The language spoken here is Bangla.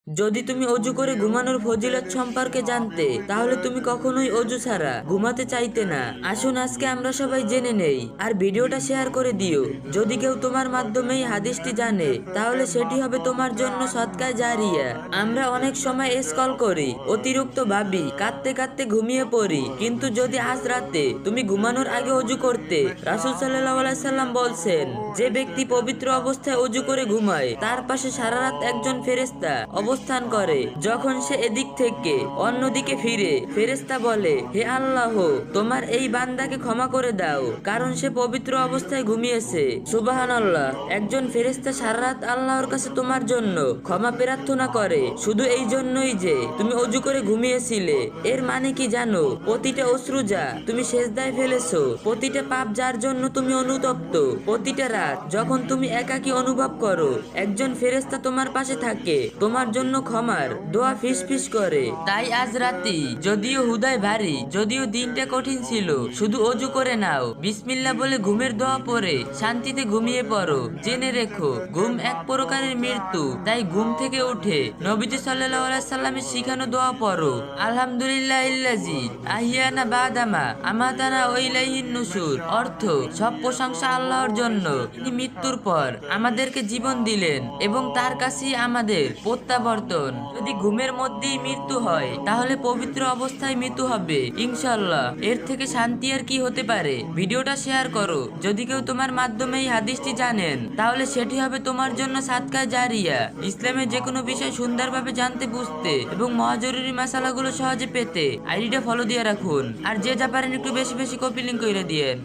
যদি তুমি অজু করে ঘুমানোর ফজিলত সম্পর্কে জানতে তাহলে তুমি কখনোই অজু ছাড়া ঘুমাতে চাইতে না। আসুন আজকে আমরা সবাই জেনে নেই আর ভিডিওটা শেয়ার করে দিও। যদি কেউ তোমার মাধ্যমে এই হাদিসটি জানে তাহলে সেটি হবে তোমার জন্য সদকায়ে জারিয়া। আমরা অনেক সময় স্ক্রল করি, অতিরিক্ত ভাবি, কাঁদতে কাঁদতে ঘুমিয়ে পড়ি, কিন্তু যদি আজ রাতে তুমি ঘুমানোর আগে অজু করতে, রাসূল সাল্লাল্লাহু আলাইহি সাল্লাম বলছেন যে ব্যক্তি পবিত্র অবস্থায় অজু করে ঘুমায় তার পাশে সারা রাত একজন ফেরেশতা অবস্থান করে। যখন সে এদিক থেকে অন্যদিকে ফিরে ফেরেশতা বলে, হে আল্লাহ, তোমার এই বান্দাকে ক্ষমা করে দাও কারণ সে পবিত্র অবস্থায় ঘুমিয়েছে। সুবহানাল্লাহ। একজন ফেরেশতা সারা রাত আল্লাহর কাছে তোমার জন্য ক্ষমা প্রার্থনা করে শুধু এই জন্যই যে তুমি অজু করে ঘুমিয়েছিলে। এর মানে কি জানো? প্রতিটা অশ্রু যা তুমি সেজদায় ফেলেছো, প্রতিটা পাপ যার জন্য তুমি অনুতপ্ত, প্রতিটা রাত যখন তুমি একাকী অনুভব করো, একজন ফেরেশতা তোমার পাশে থাকে, তোমার জন্য ক্ষমার দোয়া ফিসফিস করে। তাই আজ রাতে যদিও হুদায় ভারী, যদিও দিনটা কঠিন ছিল, শুধু অজু করে নাও, বিসমিল্লাহ বলে ঘুমের দোয়া পড়ে শান্তিতে ঘুমিয়ে পড়ো। জেনে রেখো ঘুম এক প্রকারের মৃত্যু, তাই ঘুম থেকে উঠে নবীজি সাল্লাল্লাহু আলাইহি সাল্লামের শিখানো দোয়া পড়ো। আলহামদুলিল্লাহিল্লাযী আহিয়ানা বাদামা আমাতানা ওয়া ইলাইহিন নুশুর। অর্থ, সব প্রশংসা আল্লাহর জন্য, তিনি মৃত্যুর পর আমাদেরকে জীবন দিলেন এবং তার কাছেই আমাদের প্রত্যাবর্তন। যদি ঘুমের মধ্যেই মৃত্যু হয় তাহলে পবিত্র অবস্থায় মৃত্যু হবে ইনশাআল্লাহ। এর থেকে শান্তি আর কি হতে পারে? ভিডিওটা শেয়ার করো। যদি কেউ তোমার মাধ্যমে এই হাদিসটি জানেন তাহলে সেটি হবে তোমার জন্য সাদকায়ে জারিয়া। ইসলামের যে কোনো বিষয় সুন্দরভাবে জানতে, বুঝতে এবং মহাজরুরি মাসালাগুলো সহজে পেতে আইডিটা ফলো দিয়ে রাখুন। আর যে যা পারেন একটু বেশি বেশি কপি লিংক করে দিয়েন।